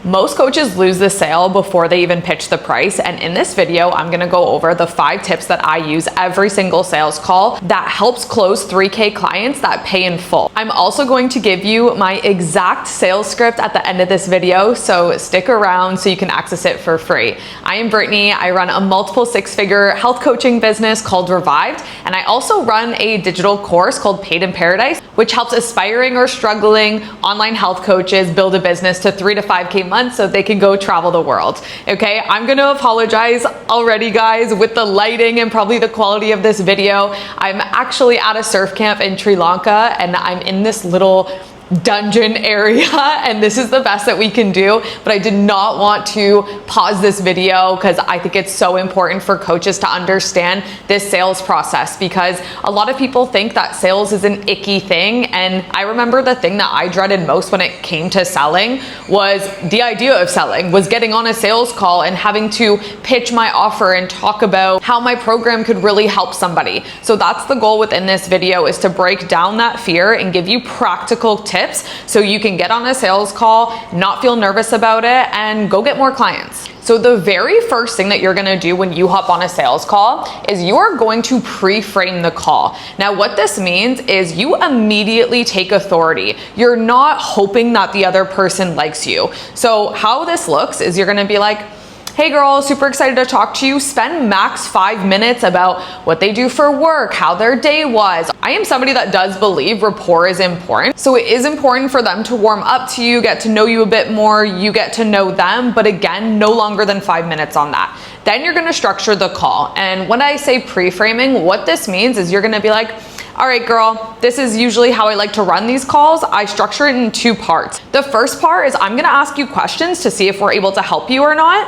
Most coaches lose the sale before they even pitch the price, and in this video, I'm gonna go over the 5 tips that I use every single sales call that helps close 3K clients that pay in full. I'm also going to give you my exact sales script at the end of this video, so stick around so you can access it for free. I am Brittany. I run a multiple 6-figure health coaching business called Revived, and I also run a digital course called Paid in Paradise, which helps aspiring or struggling online health coaches build a business to 3 to 5K months so they can go travel the world. Okay, I'm gonna apologize already, guys, with the lighting and probably the quality of this video. I'm actually at a surf camp in Sri Lanka, and I'm in this little dungeon area, and this is the best that we can do, but I did not want to pause this video because I think it's so important for coaches to understand this sales process, because a lot of people think that sales is an icky thing. And I remember the thing that I dreaded most when it came to selling was the idea of selling, was getting on a sales call and having to pitch my offer and talk about how my program could really help somebody. So that's the goal within this video, is to break down that fear and give you practical tips so you can get on a sales call, not feel nervous about it, and go get more clients. So the very first thing that you're gonna do when you hop on a sales call is you are going to pre-frame the call. Now, what this means is you immediately take authority. You're not hoping that the other person likes you. So how this looks is you're gonna be like, "Hey girl, super excited to talk to you. Spend max 5 minutes about what they do for work, how their day was." I am somebody that does believe rapport is important. So it is important for them to warm up to you, get to know you a bit more, you get to know them, but again, no longer than 5 minutes on that. Then you're gonna structure the call. And when I say pre-framing, what this means is you're gonna be like, "All right, girl, this is usually how I like to run these calls. I structure it in 2 parts. The first part is I'm gonna ask you questions to see if we're able to help you or not.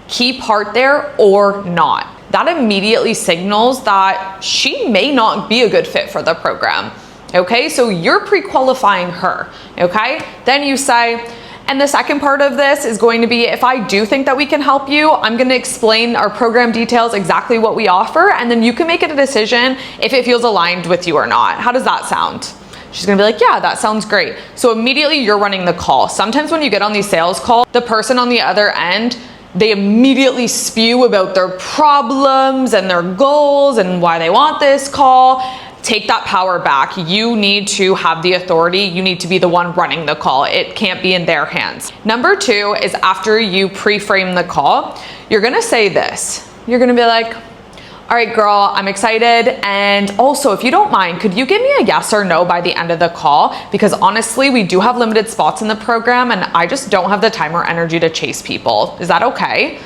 Key part there, or not." That immediately signals that she may not be a good fit for the program. Okay, so you're pre-qualifying her. Okay, then you say, and the second part of this is going to be, if I do think that we can help you, I'm going to explain our program details, exactly what we offer, and then you can make it a decision if it feels aligned with you or not. How does that sound? She's gonna be like, "Yeah, that sounds great." So immediately you're running the call. Sometimes when you get on these sales calls, the person on the other end, they immediately spew about their problems and their goals and why they want this call. Take that power back. You need to have the authority. You need to be the one running the call. It can't be in their hands. Number 2 is, after you pre-frame the call, you're gonna say this. You're gonna be like, "All right, girl, I'm excited. And also, if you don't mind, could you give me a yes or no by the end of the call? Because honestly, we do have limited spots in the program and I just don't have the time or energy to chase people. Is that okay?"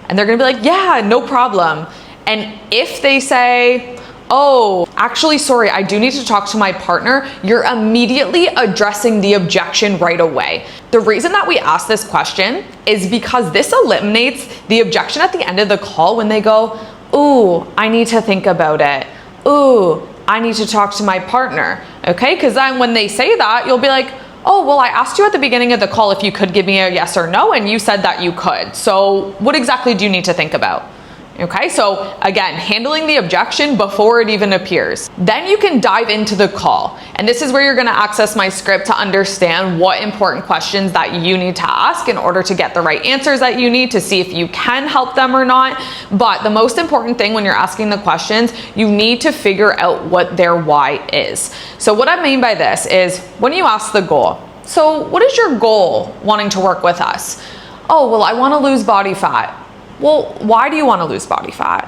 And they're gonna be like, "Yeah, no problem." And if they say, "Oh, actually, sorry, I do need to talk to my partner," you're immediately addressing the objection right away. The reason that we ask this question is because this eliminates the objection at the end of the call when they go, "Ooh, I need to think about it. Ooh, I need to talk to my partner." Okay, because then when they say that, you'll be like, "Oh, well, I asked you at the beginning of the call if you could give me a yes or no, and you said that you could. So what exactly do you need to think about?" Okay, so again, handling the objection before it even appears. Then you can dive into the call. And this is where you're gonna access my script to understand what important questions that you need to ask in order to get the right answers that you need to see if you can help them or not. But the most important thing when you're asking the questions, you need to figure out what their why is. So what I mean by this is, when you ask the goal, "So what is your goal wanting to work with us?" "Oh, well, I wanna lose body fat." "Well, why do you want to lose body fat?"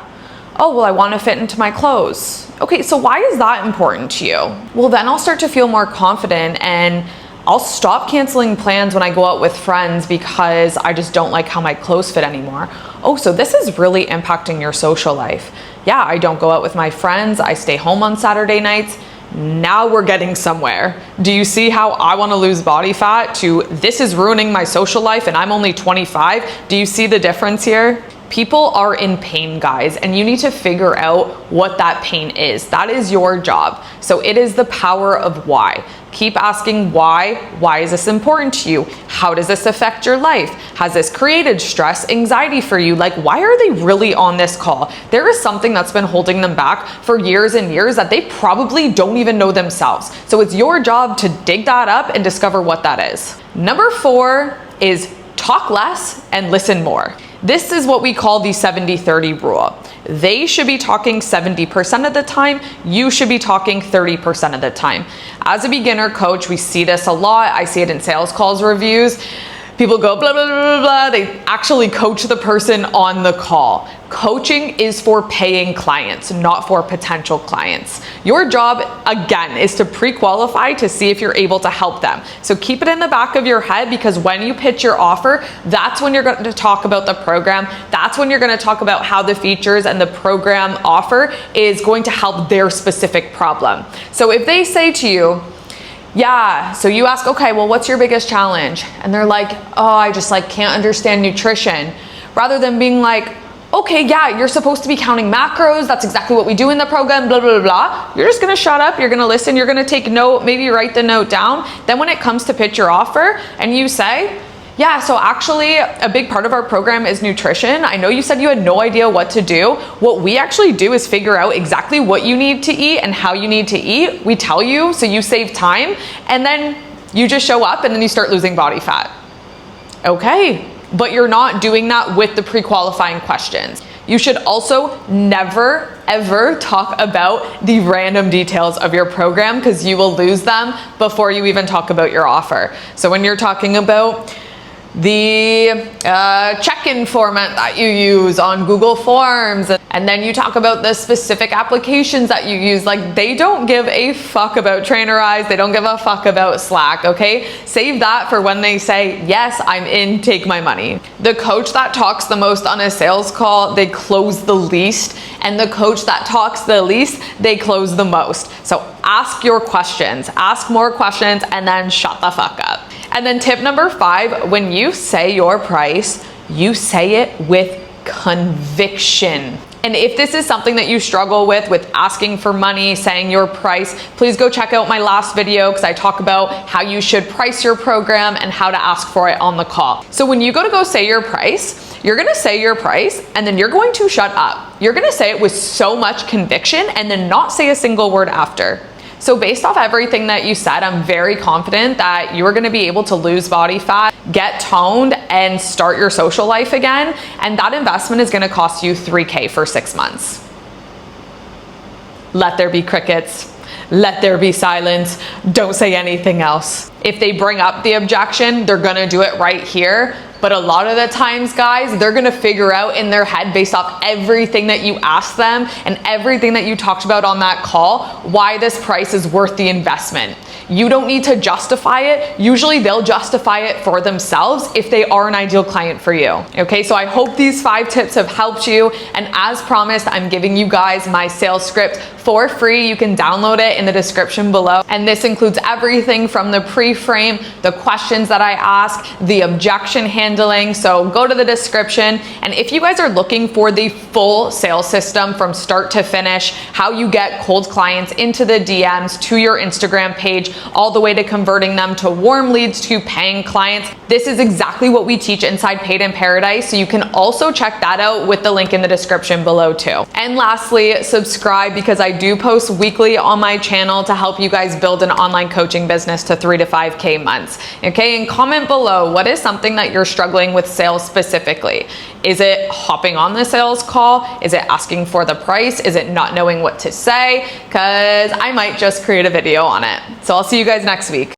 "Oh, well, I want to fit into my clothes." "Okay, so why is that important to you?" "Well, then I'll start to feel more confident and I'll stop canceling plans when I go out with friends because I just don't like how my clothes fit anymore." "Oh, so this is really impacting your social life." "Yeah, I don't go out with my friends. I stay home on Saturday nights." Now we're getting somewhere. Do you see how I want to lose body fat to this is ruining my social life and I'm only 25? Do you see the difference here? People are in pain, guys, and you need to figure out what that pain is. That is your job. So it is the power of why. Keep asking why. Why is this important to you? How does this affect your life? Has this created stress, anxiety for you? Like, why are they really on this call? There is something that's been holding them back for years and years that they probably don't even know themselves. So it's your job to dig that up and discover what that is. Number 4 is talk less and listen more. This is what we call the 70-30 rule. They should be talking 70% of the time. You should be talking 30% of the time. As a beginner coach, we see this a lot. I see it in sales calls reviews. People go blah, blah, blah, blah, blah. They actually coach the person on the call. Coaching is for paying clients, not for potential clients. Your job, again, is to pre-qualify to see if you're able to help them. So keep it in the back of your head, because when you pitch your offer, that's when you're going to talk about the program. That's when you're going to talk about how the features and the program offer is going to help their specific problem. So if they say to you, yeah, so you ask, okay, well, what's your biggest challenge? And they're like, oh, I just can't understand nutrition. Rather than being like, okay, yeah, you're supposed to be counting macros. That's exactly what we do in the program, blah, blah, blah, blah. You're just gonna shut up, you're gonna listen, you're gonna take note, maybe write the note down. Then when it comes to pitch your offer and you say, yeah, so actually a big part of our program is nutrition. I know you said you had no idea what to do. What we actually do is figure out exactly what you need to eat and how you need to eat. We tell you so you save time, and then you just show up and then you start losing body fat. Okay, but you're not doing that with the pre-qualifying questions. You should also never, ever talk about the random details of your program, because you will lose them before you even talk about your offer. So when you're talking about the check-in format that you use on Google Forms, and then you talk about the specific applications that you use, they don't give a fuck about Trainerize, they don't give a fuck about Slack, okay? Save that for when they say, yes, I'm in, take my money. The coach that talks the most on a sales call, they close the least, and the coach that talks the least, they close the most. So ask your questions, ask more questions, and then shut the fuck up. And then tip number 5, when you say your price, you say it with conviction. And if this is something that you struggle with asking for money, saying your price, please go check out my last video, because I talk about how you should price your program and how to ask for it on the call. So when you go say your price, you're gonna say your price and then you're going to shut up. You're gonna say it with so much conviction and then not say a single word after. So based off everything that you said, I'm very confident that you are gonna be able to lose body fat, get toned, and start your social life again. And that investment is gonna cost you $3K for 6 months. Let there be crickets. Let there be silence. Don't say anything else. If they bring up the objection, they're gonna do it right here. But a lot of the times, guys, they're gonna figure out in their head, based off everything that you asked them and everything that you talked about on that call, why this price is worth the investment. You don't need to justify it. Usually they'll justify it for themselves if they are an ideal client for you. Okay, so I hope these 5 tips have helped you. And as promised, I'm giving you guys my sales script for free. You can download it in the description below. And this includes everything from the pre-frame, the questions that I ask, the objection handling. So go to the description. And if you guys are looking for the full sales system from start to finish, how you get cold clients into the DMs to your Instagram page, all the way to converting them to warm leads to paying clients, this is exactly what we teach inside Paid in Paradise. So you can also check that out with the link in the description below too. And lastly, subscribe, because I do post weekly on my channel to help you guys build an online coaching business to 3 to 5K months. Okay, and comment below, what is something that you're struggling with sales specifically? Is it hopping on the sales call? Is it asking for the price? Is it not knowing what to say? Because I might just create a video on it. So I'll see you guys next week.